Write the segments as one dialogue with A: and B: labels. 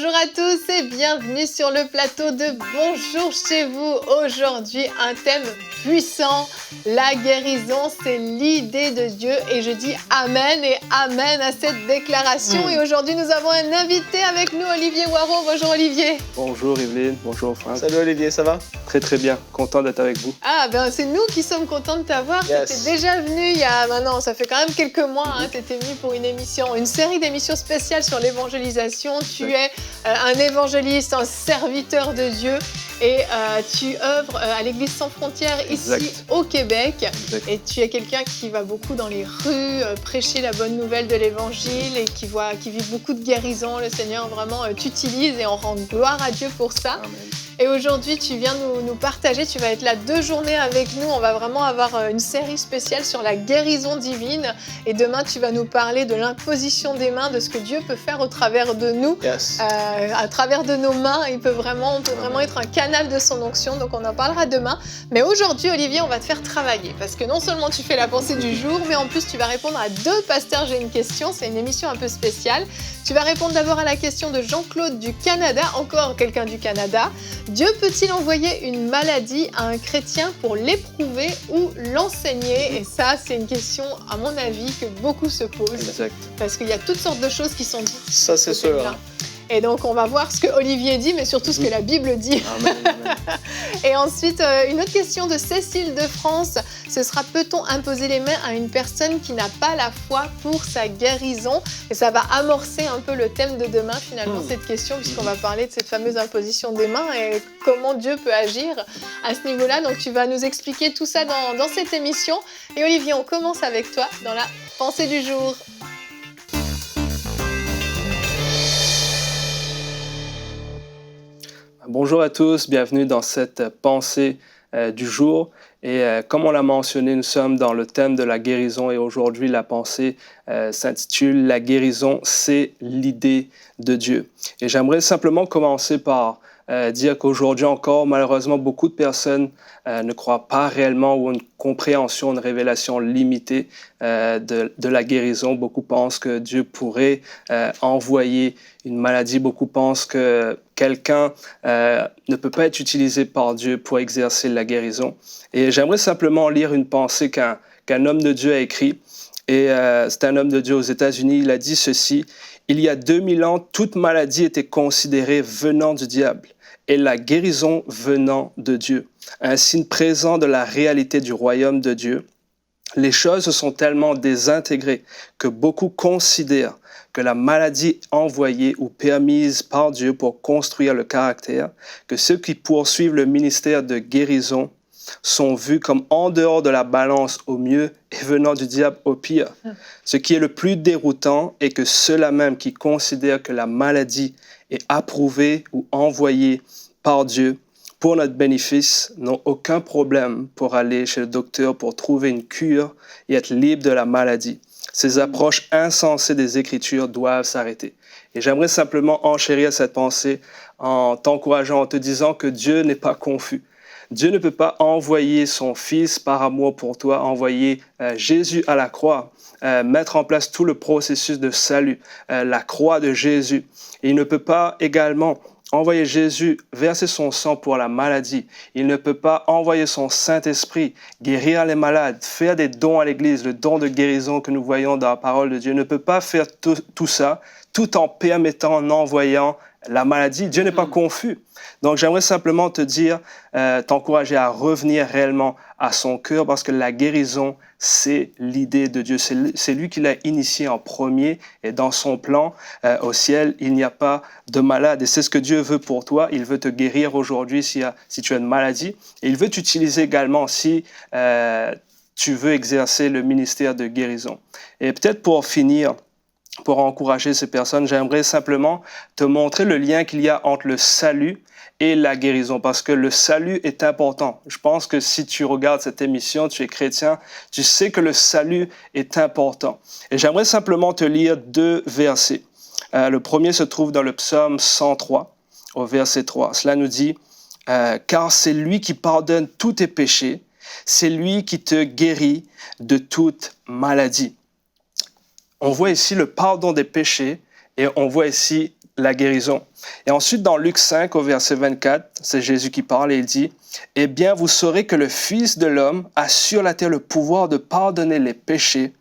A: Bonjour à tous et bienvenue sur le plateau de Bonjour chez vous. Aujourd'hui, un thème puissant, la guérison, c'est l'idée de Dieu et je dis Amen et Amen à cette déclaration. Et aujourd'hui, nous avons un invité avec nous, Olivier Waro. Bonjour Olivier.
B: Bonjour Evelyne, bonjour Franck.
C: Salut Olivier, ça va?
B: Très très bien, content d'être avec vous.
A: Ah ben c'est nous qui sommes contents de t'avoir.
C: Yes.
A: Tu étais déjà venu il y a maintenant, ça fait quand même quelques mois, tu étais venu pour une série d'émissions spéciales sur l'évangélisation. Tu es un évangéliste, un serviteur de Dieu et tu œuvres à l'Église sans frontières ici au Québec.
B: Exact.
A: Et tu es quelqu'un qui va beaucoup dans les rues prêcher la bonne nouvelle de l'évangile et qui vit beaucoup de guérison. Le Seigneur vraiment t'utilise et on rend gloire à Dieu pour ça.
B: Amen.
A: Et aujourd'hui, tu viens nous partager, tu vas être là 2 journées avec nous. On va vraiment avoir une série spéciale sur la guérison divine. Et demain, tu vas nous parler de l'imposition des mains, de ce que Dieu peut faire au travers de nous.
C: Yes.
A: À travers de nos mains, on peut vraiment être un canal de son onction. Donc, on en parlera demain. Mais aujourd'hui, Olivier, on va te faire travailler. Parce que non seulement tu fais la pensée du jour, mais en plus, tu vas répondre à 2 pasteurs. J'ai une question, c'est une émission un peu spéciale. Tu vas répondre d'abord à la question de Jean-Claude du Canada, encore quelqu'un du Canada. Dieu peut-il envoyer une maladie à un chrétien pour l'éprouver ou l'enseigner? Et ça, c'est une question, à mon avis, que beaucoup se posent.
B: Exact.
A: Parce qu'il y a toutes sortes de choses qui sont dites.
C: Ça, c'est
A: sur ce
C: sûr.
A: thème-là. Et donc, on va voir ce que Olivier dit, mais surtout ce que la Bible dit.
B: Amen, amen.
A: Et ensuite, une autre question de Cécile de France. Ce sera, peut-on imposer les mains à une personne qui n'a pas la foi pour sa guérison? Et ça va amorcer un peu le thème de demain, finalement, cette question, puisqu'on va parler de cette fameuse imposition des mains et comment Dieu peut agir à ce niveau-là. Donc, tu vas nous expliquer tout ça dans cette émission. Et Olivier, on commence avec toi dans la pensée du jour.
B: Bonjour à tous, bienvenue dans cette pensée du jour. Et comme on l'a mentionné, nous sommes dans le thème de la guérison et aujourd'hui la pensée s'intitule « La guérison, c'est l'idée de Dieu ». Et j'aimerais simplement commencer par dire qu'aujourd'hui encore, malheureusement, beaucoup de personnes ne croient pas réellement ou ont une compréhension, une révélation limitée de la guérison. Beaucoup pensent que Dieu pourrait envoyer une maladie. Beaucoup pensent que quelqu'un ne peut pas être utilisé par Dieu pour exercer la guérison. Et j'aimerais simplement lire une pensée qu'un homme de Dieu a écrite. Et c'est un homme de Dieu aux États-Unis. Il a dit ceci: « Il y a 2000 ans, toute maladie était considérée venant du diable et la guérison venant de Dieu, un signe présent de la réalité du royaume de Dieu. Les choses se sont tellement désintégrées que beaucoup considèrent que la maladie envoyée ou permise par Dieu pour construire le caractère, que ceux qui poursuivent le ministère de guérison sont vus comme en dehors de la balance au mieux et venant du diable au pire. Ce qui est le plus déroutant est que ceux-là même qui considèrent que la maladie est approuvée ou envoyée par Dieu pour notre bénéfice n'ont aucun problème pour aller chez le docteur pour trouver une cure et être libre de la maladie. Ces approches insensées des Écritures doivent s'arrêter. Et j'aimerais simplement enchérir cette pensée en t'encourageant, en te disant que Dieu n'est pas confus. Dieu ne peut pas envoyer son Fils par amour pour toi, envoyer Jésus à la croix, mettre en place tout le processus de salut, la croix de Jésus. Et il ne peut pas également envoyer Jésus verser son sang pour la maladie. Il ne peut pas envoyer son Saint-Esprit, guérir les malades, faire des dons à l'Église, le don de guérison que nous voyons dans la parole de Dieu. Il ne peut pas faire tout ça tout en permettant, en envoyant la maladie. Dieu n'est pas confus. Donc, j'aimerais simplement te dire, t'encourager à revenir réellement à son cœur parce que la guérison, c'est l'idée de Dieu. C'est lui qui l'a initié en premier et dans son plan au ciel, il n'y a pas de malade. Et c'est ce que Dieu veut pour toi. Il veut te guérir aujourd'hui si tu as une maladie. Et il veut t'utiliser également si tu veux exercer le ministère de guérison. Et peut-être pour finir, pour encourager ces personnes, j'aimerais simplement te montrer le lien qu'il y a entre le salut et la guérison, parce que le salut est important. Je pense que si tu regardes cette émission, tu es chrétien, tu sais que le salut est important. Et j'aimerais simplement te lire 2 versets. Le premier se trouve dans le psaume 103, au verset 3. Cela nous dit « Car c'est lui qui pardonne tous tes péchés, c'est lui qui te guérit de toute maladie. » On voit ici le pardon des péchés et on voit ici la guérison. Et ensuite, dans Luc 5, au verset 24, c'est Jésus qui parle et il dit « Eh bien, vous saurez que le Fils de l'homme a sur la terre le pouvoir de pardonner les péchés.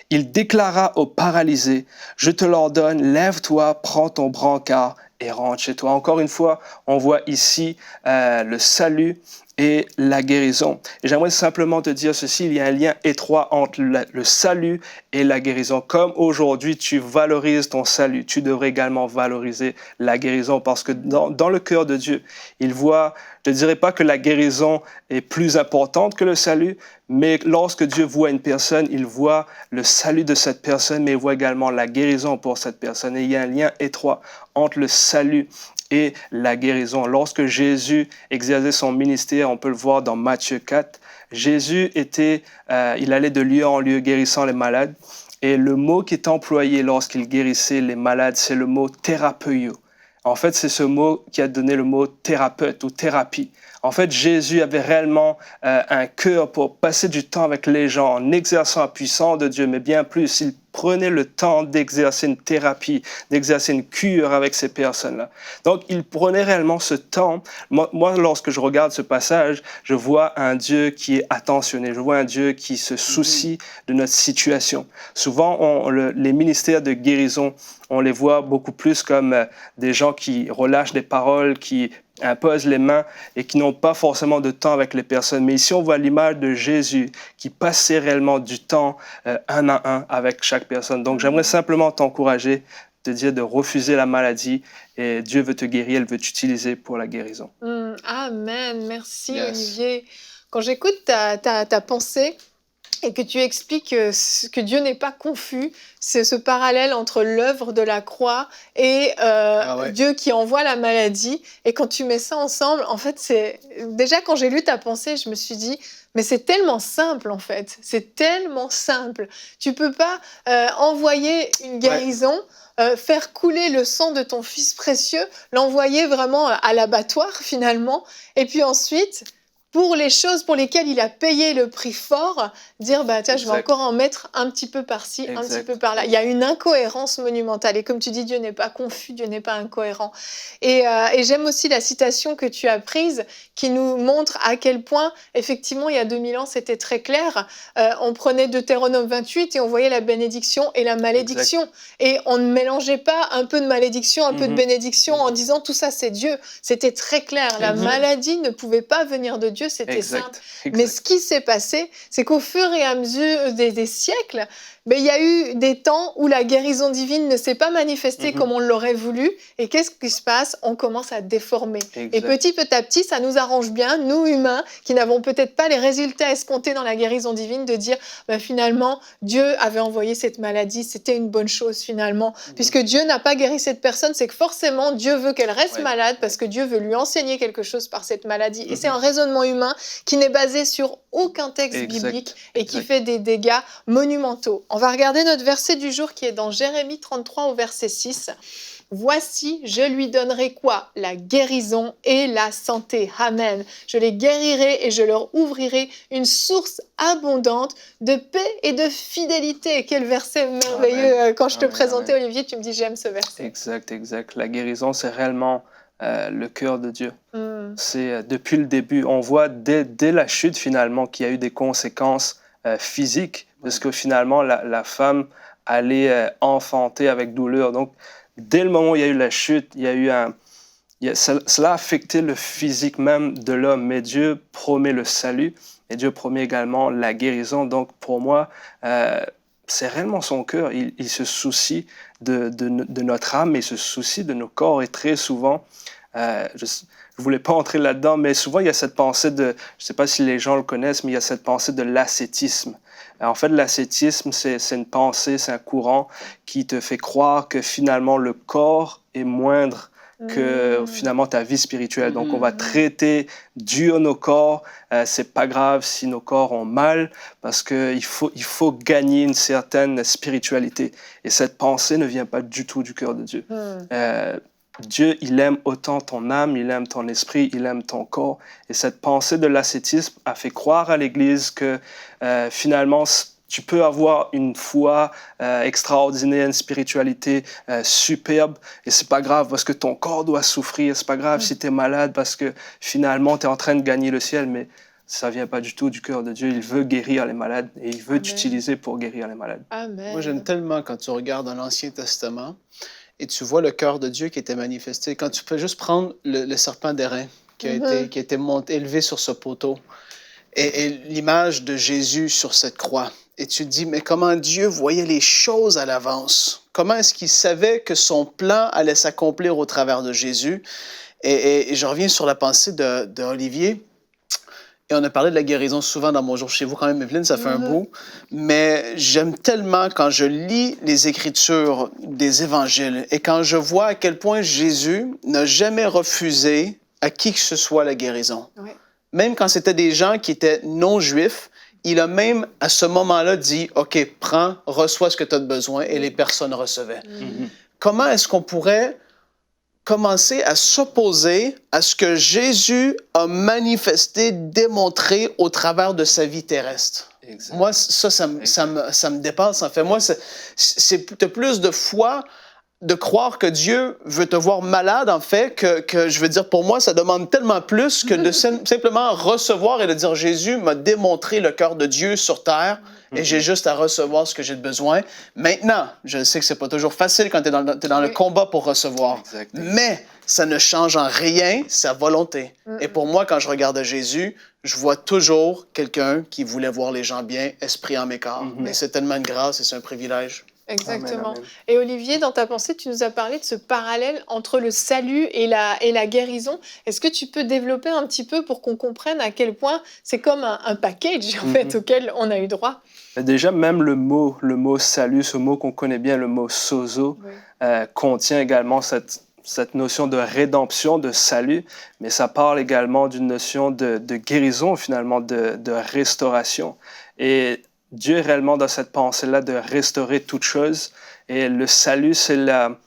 B: Il déclara aux paralysés, « Je te l'ordonne, lève-toi, prends ton brancard et rentre chez toi. » Encore une fois, on voit ici le salut et la guérison. Et j'aimerais simplement te dire ceci, il y a un lien étroit entre le salut et la guérison. Comme aujourd'hui, tu valorises ton salut, tu devrais également valoriser la guérison parce que dans le cœur de Dieu, il voit, je ne dirais pas que la guérison est plus importante que le salut, mais lorsque Dieu voit une personne, il voit le salut de cette personne, mais il voit également la guérison pour cette personne. Et il y a un lien étroit entre le salut et la guérison. Lorsque Jésus exerçait son ministère, on peut le voir dans Matthieu 4, Jésus il allait de lieu en lieu guérissant les malades. Et le mot qui est employé lorsqu'il guérissait les malades, c'est le mot thérapeio. En fait, c'est ce mot qui a donné le mot thérapeute ou thérapie. En fait, Jésus avait réellement un cœur pour passer du temps avec les gens en exerçant la puissance de Dieu, mais bien plus, il prenait le temps d'exercer une thérapie, d'exercer une cure avec ces personnes-là. Donc, il prenait réellement ce temps. Moi, lorsque je regarde ce passage, je vois un Dieu qui est attentionné, je vois un Dieu qui se soucie de notre situation. Souvent, les ministères de guérison, on les voit beaucoup plus comme des gens qui relâchent des paroles, qui imposent les mains et qui n'ont pas forcément de temps avec les personnes. Mais ici, on voit l'image de Jésus qui passait réellement du temps un à un avec chaque personne. Donc, j'aimerais simplement t'encourager, te dire de refuser la maladie et Dieu veut te guérir, il veut t'utiliser pour la guérison.
A: Amen. Merci,
B: Yes.
A: Olivier. Quand j'écoute ta pensée, et que tu expliques que Dieu n'est pas confus, c'est ce parallèle entre l'œuvre de la croix et Dieu qui envoie la maladie. Et quand tu mets ça ensemble, en fait, déjà quand j'ai lu ta pensée, je me suis dit, mais c'est tellement simple en fait, c'est tellement simple. Tu peux pas envoyer une guérison, faire couler le sang de ton fils précieux, l'envoyer vraiment à l'abattoir finalement, et puis ensuite pour les choses pour lesquelles il a payé le prix fort, dire bah tiens, je vais encore en mettre un petit peu par-ci, un petit peu par-là. Il y a une incohérence monumentale. Et comme tu dis, Dieu n'est pas confus, Dieu n'est pas incohérent. Et j'aime aussi la citation que tu as prise, qui nous montre à quel point, effectivement, il y a 2000 ans, c'était très clair. On prenait Deutéronome 28 et on voyait la bénédiction et la malédiction. Et on ne mélangeait pas un peu de malédiction, un peu de bénédiction en disant tout ça, c'est Dieu. C'était très clair. La maladie ne pouvait pas venir de Dieu. C'était simple. Mais ce qui s'est passé, c'est qu'au fur et à mesure des siècles, il y a eu des temps où la guérison divine ne s'est pas manifestée comme on l'aurait voulu. Et qu'est-ce qui se passe? On commence à déformer. Et petit à petit, ça nous arrange bien, nous humains, qui n'avons peut-être pas les résultats escomptés dans la guérison divine, de dire finalement, Dieu avait envoyé cette maladie, c'était une bonne chose finalement. Puisque Dieu n'a pas guéri cette personne, c'est que forcément, Dieu veut qu'elle reste malade parce que Dieu veut lui enseigner quelque chose par cette maladie. Et c'est un raisonnement humain qui n'est basé sur aucun texte biblique et qui fait des dégâts monumentaux. On va regarder notre verset du jour qui est dans Jérémie 33 au verset 6. « Voici, je lui donnerai quoi? La guérison et la santé. Amen. Je les guérirai et je leur ouvrirai une source abondante de paix et de fidélité. » Quel verset merveilleux. Amen. Quand je te présentais, Olivier, tu me dis j'aime ce verset.
B: Exact. La guérison, c'est réellement le cœur de Dieu. C'est depuis le début. On voit dès la chute finalement qu'il y a eu des conséquences physiques parce que finalement la femme allait enfanter avec douleur. Donc dès le moment où il y a eu la chute, cela a affecté le physique même de l'homme. Mais Dieu promet le salut et Dieu promet également la guérison. Donc pour moi, c'est réellement son cœur. Il se soucie de notre âme, mais il se soucie de nos corps. Et très souvent, je ne voulais pas entrer là-dedans, mais souvent il y a cette pensée je ne sais pas si les gens le connaissent, mais il y a cette pensée de l'ascétisme. En fait, l'ascétisme, c'est une pensée, c'est un courant qui te fait croire que finalement le corps est moindre que finalement ta vie spirituelle. Donc on va traiter dur nos corps. C'est pas grave si nos corps ont mal parce qu'il faut gagner une certaine spiritualité. Et cette pensée ne vient pas du tout du cœur de Dieu. Dieu, il aime autant ton âme, il aime ton esprit, il aime ton corps. Et cette pensée de l'ascétisme a fait croire à l'Église que finalement, tu peux avoir une foi extraordinaire, une spiritualité superbe, et c'est pas grave parce que ton corps doit souffrir, c'est pas grave si tu es malade parce que finalement tu es en train de gagner le ciel, mais ça vient pas du tout du cœur de Dieu. Il veut guérir les malades et il veut t'utiliser pour guérir les malades.
A: Amen.
C: Moi, j'aime tellement quand tu regardes dans l'Ancien Testament et tu vois le cœur de Dieu qui était manifesté. Quand tu peux juste prendre le serpent d'airain qui a été élevé sur ce poteau et l'image de Jésus sur cette croix. Et tu te dis, mais comment Dieu voyait les choses à l'avance? Comment est-ce qu'il savait que son plan allait s'accomplir au travers de Jésus? Et je reviens sur la pensée d'Olivier. Et on a parlé de la guérison souvent dans Mon jour chez vous, quand même, Evelyne, ça fait un bout. Mais j'aime tellement quand je lis les Écritures des Évangiles et quand je vois à quel point Jésus n'a jamais refusé à qui que ce soit la guérison.
A: Oui.
C: Même quand c'était des gens qui étaient non-juifs, il a même à ce moment-là dit « OK, prends, reçois ce que tu as besoin » et les personnes recevaient. Comment est-ce qu'on pourrait commencer à s'opposer à ce que Jésus a manifesté, démontré au travers de sa vie terrestre? Exact. Moi, ça me dépasse, en fait. Moi, c'est plus de foi de croire que Dieu veut te voir malade, en fait, que je veux dire, pour moi, ça demande tellement plus que de simplement recevoir et de dire, Jésus m'a démontré le cœur de Dieu sur terre et j'ai juste à recevoir ce que j'ai besoin. Maintenant, je sais que c'est pas toujours facile quand tu es dans le combat pour recevoir, mais ça ne change en rien sa volonté. Et pour moi, quand je regarde Jésus, je vois toujours quelqu'un qui voulait voir les gens bien, esprit, âme et corps. Et c'est tellement une grâce et c'est un privilège.
A: Exactement.
B: Amen, amen.
A: Et Olivier, dans ta pensée, tu nous as parlé de ce parallèle entre le salut et la guérison. Est-ce que tu peux développer un petit peu pour qu'on comprenne à quel point c'est comme un package en fait, auquel on a eu droit?
B: Déjà, même le mot salut, ce mot qu'on connaît bien, le mot sozo, contient également cette notion de rédemption, de salut, mais ça parle également d'une notion de guérison, finalement, de restauration. Et Dieu est réellement dans cette pensée-là de restaurer toute chose. Et le salut, c'est la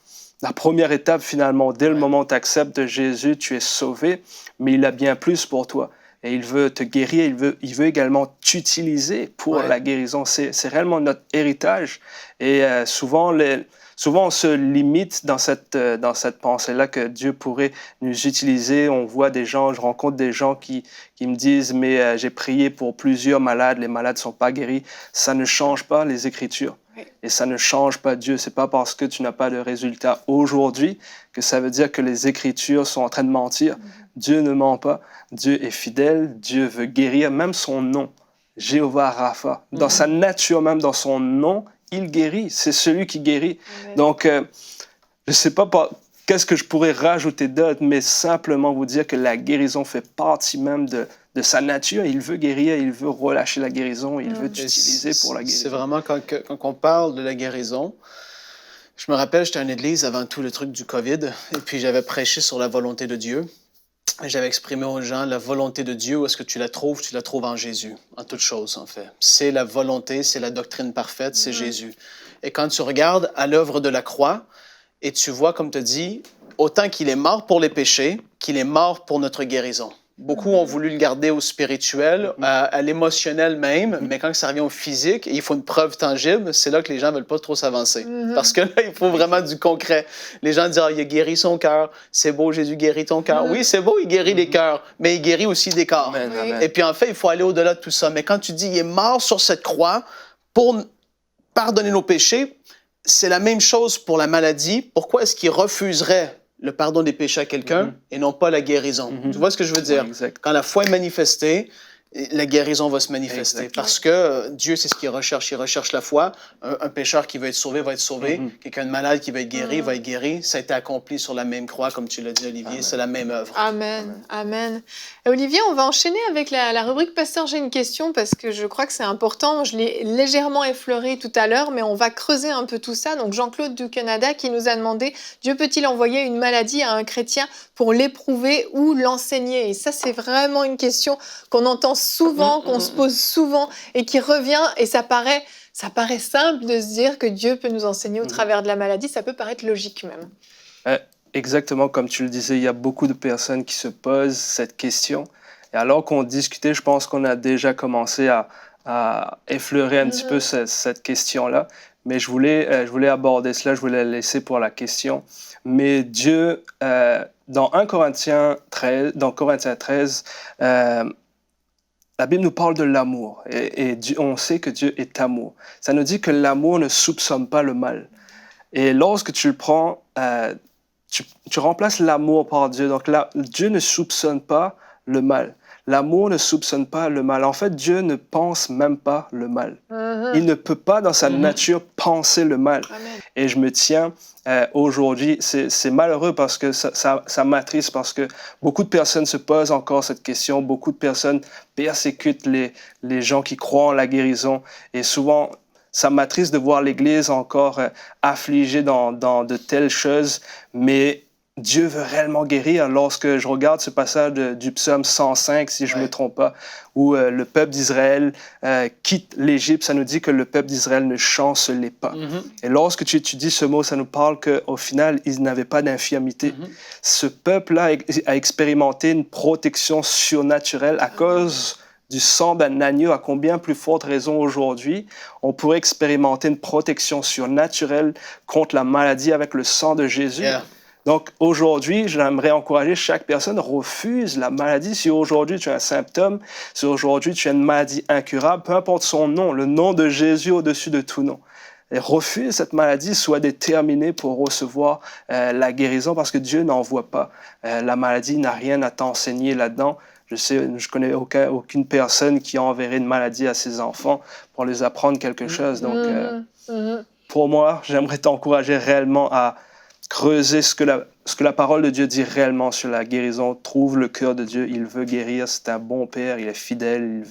B: première étape, finalement. Dès le moment où tu acceptes Jésus, tu es sauvé, mais il a bien plus pour toi. Et il veut te guérir, il veut également t'utiliser pour la guérison. C'est réellement notre héritage. Et souvent, on se limite dans cette pensée-là que Dieu pourrait nous utiliser. On voit des gens, je rencontre des gens qui me disent « mais j'ai prié pour plusieurs malades, les malades ne sont pas guéris ». Ça ne change pas les Écritures. Et ça ne change pas Dieu. Ce n'est pas parce que tu n'as pas de résultat aujourd'hui que ça veut dire que les Écritures sont en train de mentir. Dieu ne ment pas. Dieu est fidèle. Dieu veut guérir. Même son nom, Jéhovah Rapha. Dans sa nature même, dans son nom, il guérit. C'est celui qui guérit. Amen. Donc, je ne sais pas qu'est-ce que je pourrais rajouter d'autre, mais simplement vous dire que la guérison fait partie même de sa nature. Il veut guérir, il veut relâcher la guérison, il veut t'utiliser pour la guérison.
C: C'est vraiment quand on parle de la guérison, je me rappelle, j'étais en église avant tout le truc du COVID, et puis j'avais prêché sur la volonté de Dieu. J'avais exprimé aux gens la volonté de Dieu, où est-ce que tu la trouves en Jésus, en toute chose, en fait. C'est la volonté, c'est la doctrine parfaite, c'est Jésus. Et quand tu regardes à l'œuvre de la croix, et tu vois, comme tu dis, autant qu'il est mort pour les péchés, qu'il est mort pour notre guérison. Beaucoup ont voulu le garder au spirituel, à l'émotionnel même, mais quand ça revient au physique, et il faut une preuve tangible, c'est là que les gens ne veulent pas trop s'avancer. Parce que là, il faut vraiment du concret. Les gens disent « Ah, il a guéri son cœur, c'est beau, Jésus guérit ton cœur. » Oui, c'est beau, il guérit les cœurs, mais il guérit aussi des corps.
B: Amen.
C: Et puis en fait, il faut aller au-delà de tout ça. Mais quand tu dis « Il est mort sur cette croix pour pardonner nos péchés », c'est la même chose pour la maladie. Pourquoi est-ce qu'il refuserait le pardon des péchés à quelqu'un et non pas la guérison? Tu vois ce que je veux dire? Quand la foi est manifestée, la guérison va se manifester. Parce que Dieu, c'est ce qu'il recherche. Il recherche la foi. Un pécheur qui veut être sauvé va être sauvé. Quelqu'un de malade qui va être guéri va être guéri. Ça a été accompli sur la même croix, comme tu l'as dit, Olivier. C'est la même œuvre.
A: Amen. Amen. Et Olivier, on va enchaîner avec la rubrique Pasteur, j'ai une question, parce que je crois que c'est important. Je l'ai légèrement effleuré tout à l'heure, mais on va creuser un peu tout ça. Donc Jean-Claude du Canada qui nous a demandé « Dieu peut-il envoyer une maladie à un chrétien pour l'éprouver ou l'enseigner ?» Et ça, c'est vraiment une question qu'on entend souvent, qu'on se pose souvent et qui revient. Et ça paraît simple de se dire que Dieu peut nous enseigner au travers de la maladie. Ça peut paraître logique même.
B: Exactement comme tu le disais, il y a beaucoup de personnes qui se posent cette question. Et alors qu'on discutait, je pense qu'on a déjà commencé à à effleurer un petit peu cette question-là, mais je voulais aborder cela, je voulais la laisser pour la question. Mais Dieu, dans 1 Corinthiens 13, la Bible nous parle de l'amour et on sait que Dieu est amour. Ça nous dit que l'amour ne soupçonne pas le mal. Et lorsque tu le prends, tu remplaces l'amour par Dieu. Donc là, Dieu ne soupçonne pas le mal. L'amour ne soupçonne pas le mal. En fait, Dieu ne pense même pas le mal. Il ne peut pas, dans sa nature, penser le mal.
A: Amen.
B: Et je me tiens aujourd'hui, c'est malheureux parce que ça m'attriste, parce que beaucoup de personnes se posent encore cette question, beaucoup de personnes persécutent les gens qui croient en la guérison. Et souvent, ça m'attriste de voir l'Église encore affligée dans de telles choses, mais Dieu veut réellement guérir. Lorsque je regarde ce passage du psaume 105, si je ne me trompe pas, où le peuple d'Israël quitte l'Égypte, ça nous dit que le peuple d'Israël ne chancelait pas. Et lorsque tu étudies ce mot, ça nous parle qu'au final, ils n'avaient pas d'infirmité. Ce peuple-là a expérimenté une protection surnaturelle à cause du sang d'un agneau. À combien plus forte raison aujourd'hui, on pourrait expérimenter une protection surnaturelle contre la maladie avec le sang de Jésus. Donc, aujourd'hui, j'aimerais encourager chaque personne, refuse la maladie. Si aujourd'hui tu as un symptôme, si aujourd'hui tu as une maladie incurable, peu importe son nom, le nom de Jésus au-dessus de tout nom. Et refuse cette maladie, sois déterminé pour recevoir la guérison, parce que Dieu n'envoie pas. La maladie n'a rien à t'enseigner là-dedans. Je connais aucune personne qui enverrait une maladie à ses enfants pour les apprendre quelque chose. Donc, pour moi, j'aimerais t'encourager réellement à creuser ce que la parole de Dieu dit réellement sur la guérison. Trouve le cœur de Dieu. Il veut guérir. C'est un bon Père. Il est fidèle.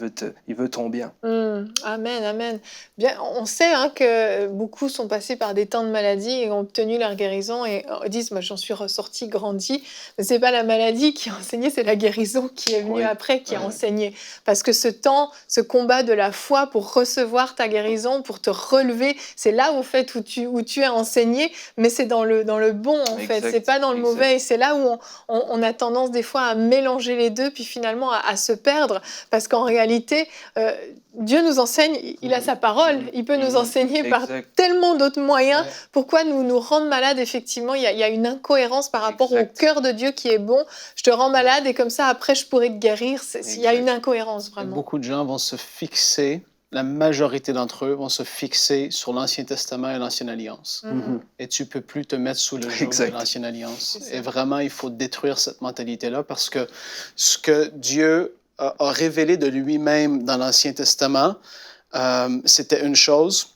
B: Il veut ton bien.
A: Amen, amen. Bien, on sait que beaucoup sont passés par des temps de maladie et ont obtenu leur guérison et disent, moi j'en suis ressorti, grandi. Mais c'est pas la maladie qui a enseigné, c'est la guérison qui est venue après qui a enseigné. Parce que ce temps, ce combat de la foi pour recevoir ta guérison, pour te relever, c'est là au fait où tu es enseigné, mais c'est dans le bon en fait. C'est pas dans le mauvais. Et c'est là où on a tendance des fois à mélanger les deux, puis finalement à se perdre. Parce qu'en réalité, Dieu nous enseigne, il a sa parole, il peut nous enseigner par tellement d'autres moyens. Pourquoi nous rendre malades? Effectivement, il y a une incohérence par rapport au cœur de Dieu qui est bon. Je te rends malade et comme ça, après, je pourrais te guérir. Il y a une incohérence, vraiment.
C: Et beaucoup de gens vont se fixer, la majorité d'entre eux vont se fixer sur l'Ancien Testament et l'Ancienne Alliance. Et tu ne peux plus te mettre sous le joug de l'Ancienne Alliance. Et vraiment, il faut détruire cette mentalité-là parce que ce que Dieu a révélé de lui-même dans l'Ancien Testament, c'était une chose.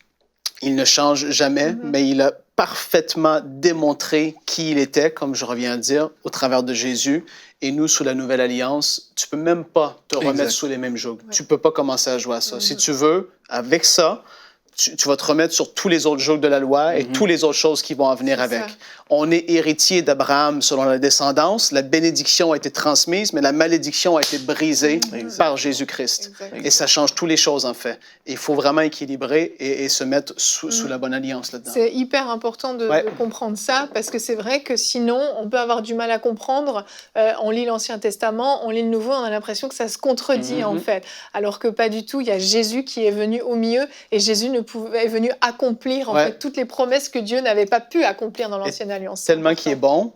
C: Il ne change jamais, mais il a parfaitement démontré qui il était, comme je reviens à dire, au travers de Jésus. Et nous, sous la Nouvelle Alliance, tu ne peux même pas te remettre sous les mêmes jougs. Tu ne peux pas commencer à jouer à ça. Si tu veux, avec ça, tu vas te remettre sur tous les autres jougs de la loi et toutes les autres choses qui vont en venir avec. On est héritier d'Abraham selon la descendance. La bénédiction a été transmise, mais la malédiction a été brisée par Jésus-Christ. Et ça change toutes les choses, en fait. Il faut vraiment équilibrer et se mettre sous la bonne alliance là-dedans.
A: C'est hyper important de comprendre ça, parce que c'est vrai que sinon, on peut avoir du mal à comprendre. On lit l'Ancien Testament, on lit le Nouveau, on a l'impression que ça se contredit, en fait. Alors que pas du tout. Il y a Jésus qui est venu au milieu, et Jésus est venu accomplir en fait, toutes les promesses que Dieu n'avait pas pu accomplir dans l'Ancienne Alliance.
C: Tellement qu'il est bon,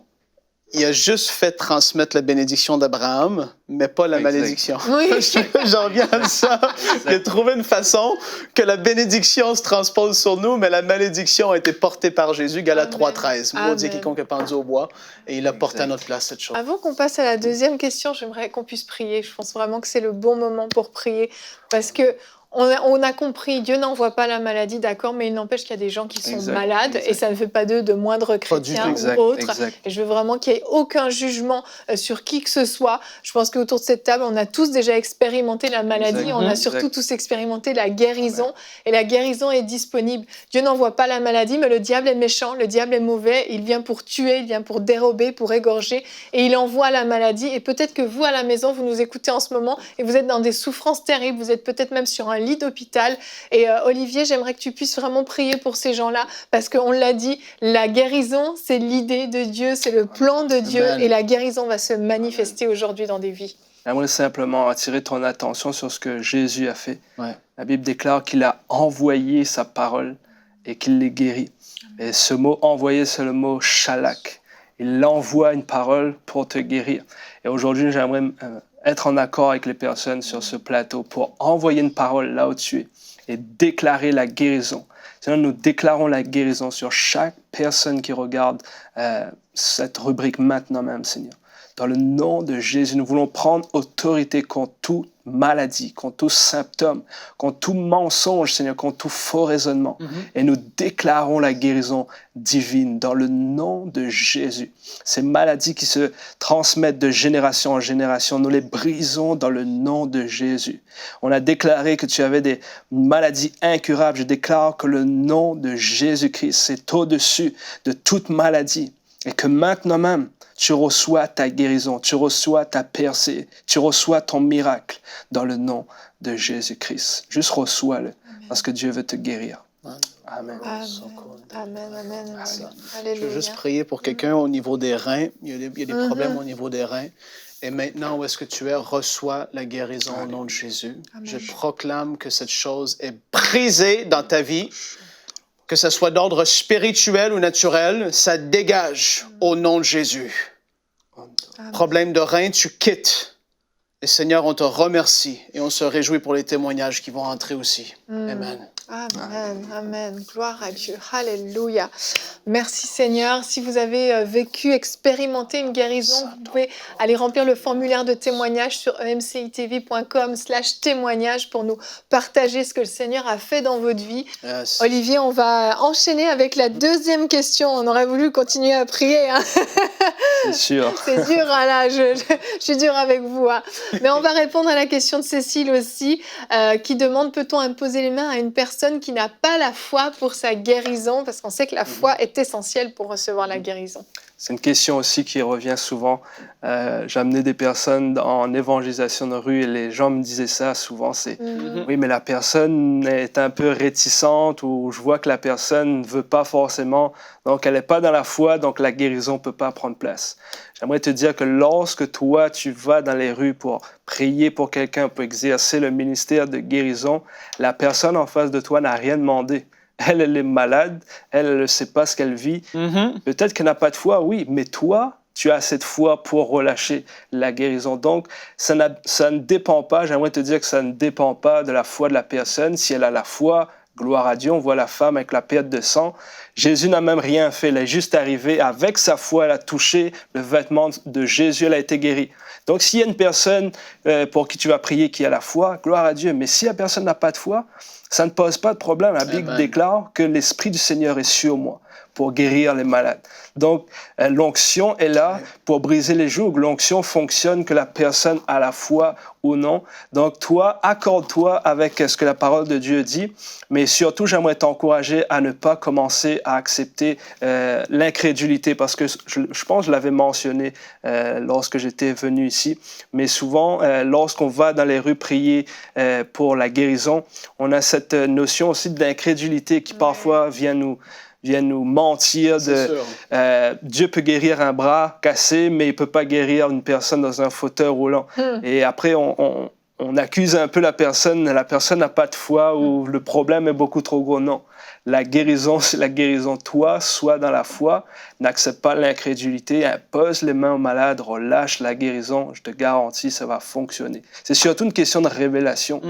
C: il a juste fait transmettre la bénédiction d'Abraham, mais pas la malédiction.
A: Oui.
C: J'en reviens à ça. Il a trouvé une façon que la bénédiction se transpose sur nous, mais la malédiction a été portée par Jésus. Galates 3,13. Maudit quiconque est pendu au bois, et il a porté à notre place cette chose.
A: Avant qu'on passe à la deuxième question, j'aimerais qu'on puisse prier. Je pense vraiment que c'est le bon moment pour prier, parce que on a compris, Dieu n'envoie pas la maladie, d'accord, mais il n'empêche qu'il y a des gens qui sont malades et ça ne fait pas d'eux de moindres chrétiens ou autres. Et je veux vraiment qu'il n'y ait aucun jugement sur qui que ce soit. Je pense qu'autour de cette table, on a tous déjà expérimenté la maladie, on a surtout tous expérimenté la guérison et la guérison est disponible. Dieu n'envoie pas la maladie, mais le diable est méchant, le diable est mauvais, il vient pour tuer, il vient pour dérober, pour égorger et il envoie la maladie. Et peut-être que vous, à la maison, vous nous écoutez en ce moment et vous êtes dans des souffrances terribles, vous êtes peut-être même sur un lit d'hôpital. Et Olivier, j'aimerais que tu puisses vraiment prier pour ces gens-là, parce qu'on l'a dit, la guérison, c'est l'idée de Dieu, c'est le plan de Dieu, et la guérison va se manifester aujourd'hui dans des vies.
B: J'aimerais simplement attirer ton attention sur ce que Jésus a fait.
C: Ouais.
B: La Bible déclare qu'il a envoyé sa parole et qu'il les guérit. Et ce mot envoyer, c'est le mot shalak. Il envoie une parole pour te guérir. Et aujourd'hui, j'aimerais être en accord avec les personnes sur ce plateau pour envoyer une parole là où tu es et déclarer la guérison. Seigneur, nous déclarons la guérison sur chaque personne qui regarde cette rubrique maintenant même, Seigneur. Dans le nom de Jésus, nous voulons prendre autorité contre toute maladie, contre tout symptôme, contre tout mensonge, Seigneur, contre tout faux raisonnement. Et nous déclarons la guérison divine dans le nom de Jésus. Ces maladies qui se transmettent de génération en génération, nous les brisons dans le nom de Jésus. On a déclaré que tu avais des maladies incurables. Je déclare que le nom de Jésus-Christ, c'est au-dessus de toute maladie. Et que maintenant même, tu reçois ta guérison, tu reçois ta percée, tu reçois ton miracle dans le nom de Jésus-Christ. Juste reçois-le parce que Dieu veut te guérir. Amen.
A: Amen. Amen. Amen.
C: Je
A: Alléluia.
C: veux juste prier pour quelqu'un au niveau des reins. Il y a des problèmes au niveau des reins. Et maintenant, où est-ce que tu es, reçois la guérison au nom de Jésus.
A: Amen.
C: Je proclame que cette chose est brisée dans ta vie. Que ce soit d'ordre spirituel ou naturel, ça dégage au nom de Jésus.
A: Amen.
C: Problème de rein, tu quittes. Et Seigneur, on te remercie et on se réjouit pour les témoignages qui vont entrer aussi. Amen.
A: Amen, amen. Gloire à Dieu. Alléluia. Merci Seigneur. Si vous avez vécu, expérimenté une guérison, vous pouvez aller remplir le formulaire de témoignage sur emcitv.com/témoignage pour nous partager ce que le Seigneur a fait dans votre vie.
C: Yes.
A: Olivier, on va enchaîner avec la deuxième question. On aurait voulu continuer à prier. Hein.
B: C'est sûr.
A: C'est dur, hein, là, je suis dure avec vous. Hein. Mais on va répondre à la question de Cécile aussi, qui demande, peut-on imposer les mains à une personne qui n'a pas la foi pour sa guérison? Parce qu'on sait que la foi est essentielle pour recevoir la guérison.
B: C'est une question aussi qui revient souvent. J'ai amené des personnes en évangélisation de rue et les gens me disaient ça souvent, c'est oui, mais la personne est un peu réticente ou je vois que la personne ne veut pas forcément, donc elle n'est pas dans la foi, donc la guérison ne peut pas prendre place. J'aimerais te dire que lorsque toi, tu vas dans les rues pour prier pour quelqu'un, pour exercer le ministère de guérison, la personne en face de toi n'a rien demandé. Elle est malade, elle ne sait pas ce qu'elle vit. Peut-être qu'elle n'a pas de foi, oui, mais toi, tu as cette foi pour relâcher la guérison. Donc, ça ne dépend pas, j'aimerais te dire que ça ne dépend pas de la foi de la personne. Si elle a la foi, gloire à Dieu, on voit la femme avec la perte de sang. Jésus n'a même rien fait, elle est juste arrivée avec sa foi, elle a touché le vêtement de Jésus, elle a été guérie. Donc, s'il y a une personne pour qui tu vas prier qui a la foi, gloire à Dieu. Mais si la personne n'a pas de foi, ça ne pose pas de problème. La Bible déclare que l'Esprit du Seigneur est sur moi pour guérir les malades. Donc, l'onction est là pour briser les jougs. L'onction fonctionne que la personne a la foi ou non. Donc, toi, accorde-toi avec ce que la parole de Dieu dit. Mais surtout, j'aimerais t'encourager à ne pas commencer à accepter l'incrédulité parce que je pense que je l'avais mentionné lorsque j'étais venu ici. Mais souvent, lorsqu'on va dans les rues prier pour la guérison, on a cette notion aussi d'incrédulité qui parfois vient nous mentir. Dieu peut guérir un bras cassé, mais il ne peut pas guérir une personne dans un fauteuil roulant. Et après, on accuse un peu la personne n'a pas de foi ou le problème est beaucoup trop gros. Non, la guérison, c'est la guérison. Toi, sois dans la foi, n'accepte pas l'incrédulité, impose les mains aux malades, relâche la guérison. Je te garantis, ça va fonctionner. C'est surtout une question de révélation,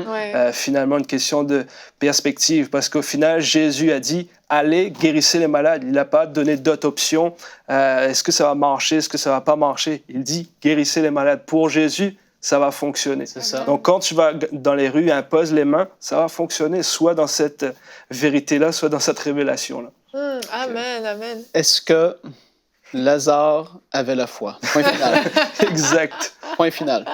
B: finalement une question de perspective, parce qu'au final, Jésus a dit, allez, guérissez les malades. Il n'a pas donné d'autres options. Est-ce que ça va marcher? Est-ce que ça ne va pas marcher? Il dit, guérissez les malades. Pour Jésus, ça va fonctionner.
C: C'est ça.
B: Donc, quand tu vas dans les rues et imposes les mains, ça va fonctionner, soit dans cette vérité-là, soit dans cette révélation-là.
A: Amen, amen.
C: Est-ce que Lazare avait la foi? Point final.
B: Exact.
C: Point final.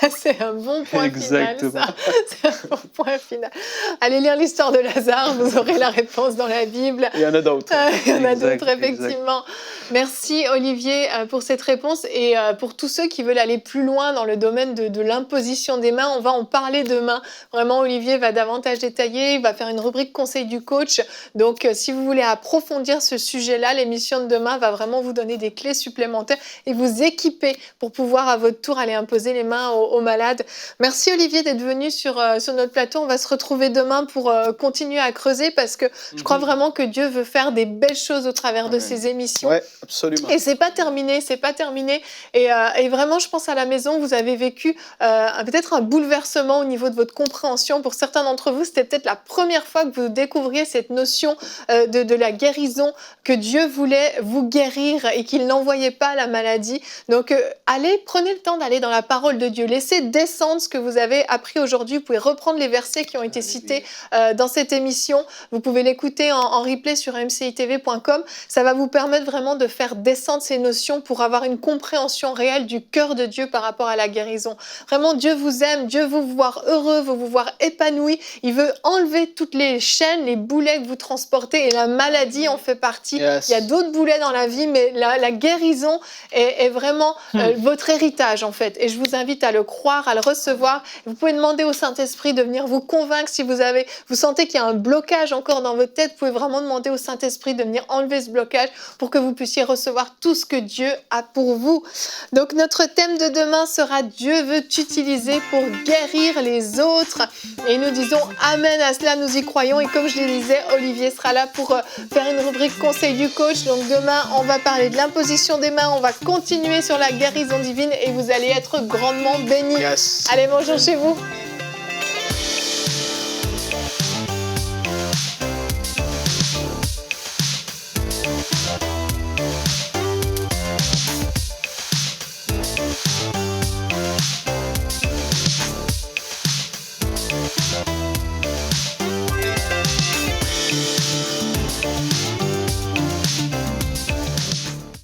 A: C'est un bon point
B: Exactement.
A: final, ça. C'est un bon point final. Allez lire l'histoire de Lazare, vous aurez la réponse dans la Bible.
C: Il y en a d'autres.
A: Il y en a
B: Exact,
A: d'autres, effectivement. Merci, Olivier, pour cette réponse. Et pour tous ceux qui veulent aller plus loin dans le domaine de l'imposition des mains, on va en parler demain. Vraiment, Olivier va davantage détailler. Il va faire une rubrique conseil du coach. Donc, si vous voulez approfondir ce sujet-là, l'émission de demain va vraiment vous donner des clés supplémentaires et vous équiper pour pouvoir, à votre tour, allez imposer les mains aux malades. Merci Olivier d'être venu sur notre plateau. On va se retrouver demain pour continuer à creuser parce que je crois vraiment que Dieu veut faire des belles choses au travers de ces émissions.
C: Oui, absolument.
A: Et c'est pas terminé, c'est pas terminé. Et vraiment, je pense à la maison, vous avez vécu peut-être un bouleversement au niveau de votre compréhension. Pour certains d'entre vous, c'était peut-être la première fois que vous découvriez cette notion de la guérison, que Dieu voulait vous guérir et qu'il n'envoyait pas la maladie. Donc, allez, prenez le temps d'aller dans la parole de Dieu. Laissez descendre ce que vous avez appris aujourd'hui. Vous pouvez reprendre les versets qui ont été cités dans cette émission. Vous pouvez l'écouter en replay sur mcitv.com. Ça va vous permettre vraiment de faire descendre ces notions pour avoir une compréhension réelle du cœur de Dieu par rapport à la guérison. Vraiment, Dieu vous aime, Dieu veut vous voir heureux, veut vous voir épanoui. Il veut enlever toutes les chaînes, les boulets que vous transportez et la maladie en fait partie.
C: Yes.
A: Il y a d'autres boulets dans la vie, mais la guérison est vraiment votre héritage en fait. Et je vous invite à le croire, à le recevoir. Vous pouvez demander au Saint-Esprit de venir vous convaincre si vous sentez qu'il y a un blocage encore dans votre tête. Vous pouvez vraiment demander au Saint-Esprit de venir enlever ce blocage pour que vous puissiez recevoir tout ce que Dieu a pour vous. Donc notre thème de demain sera Dieu veut t'utiliser pour guérir les autres. Et nous disons Amen à cela, nous y croyons. Et comme je le disais, Olivier sera là pour faire une rubrique conseil du coach. Donc demain, on va parler de l'imposition des mains, on va continuer sur la guérison divine et vous allez être grandement bénis.
C: Yes.
A: Allez, bonjour chez vous.